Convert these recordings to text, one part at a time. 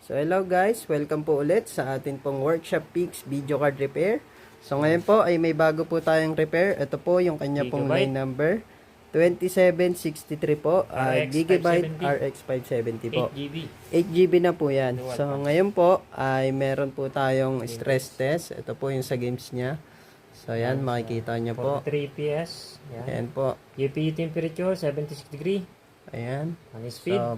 So hello guys, welcome po ulit sa atin pong Workshop Pix Video Card Repair. So ngayon po ay may bago po tayong repair. Ito po yung kanya pong line number 2763 po, Gigabyte RX 570 po. 8GB. 8GB na po yan. So ngayon po ay meron po tayong stress test. Ito po yung sa games niya. So yan, makikita niyo po. 3 PS. Ayan po. UPU temperature 76 degree. Ayan. Panel speed. So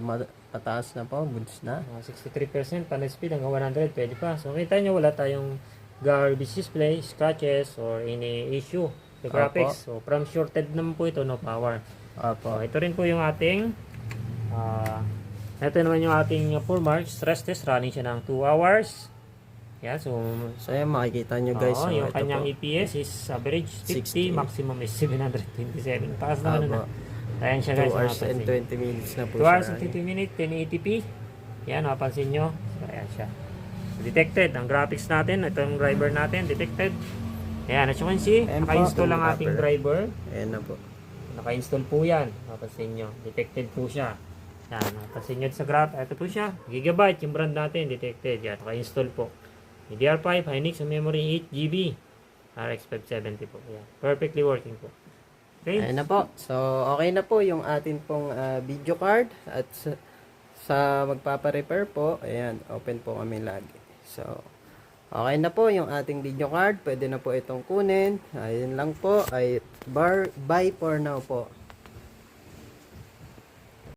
mataas na po, goods na. 63%. Panel speed hanggang 100. Pwede pa. So kita nyo wala tayong garbage display, scratches, or any issue. The graphics. So from shorted naman po ito, no power. Opo. So ito rin po yung ating ito naman yung ating full mark stress test. Running siya ng 2 hours. Yan. So yan, makikita nyo guys. So, yung ito kanyang po. EPS is average 60, 60. maximum is 727. Taas naman na. Ayan siya 2 guys. hours and 20 minutes na po 2 hours siya. and 20 minutes, 1080p. Yan, mapansin nyo. So, ayan siya. Detected. Ang graphics natin, ito yung driver natin, detected. Ayan, as you can see, Ayan po, naka-install ang yung ating wrapper. driver. Ayan na po. Naka-install po yan. Mapansin nyo. Detected po siya. Yan, mapansin nyo sa graph. Ito po siya. Gigabyte, yung brand natin, detected. Yan, naka-install po. DDR5, Hynix, memory 8GB. RX 570 po. Yan. Perfectly working po. Okay. Ayan na po. So, okay na po yung atin pong video card. At sa magpapa-repair po, ayan, open po kami lagi. So, okay na po yung ating video card. Pwede na po itong kunin. Ayun lang po. Ay, bye for now po.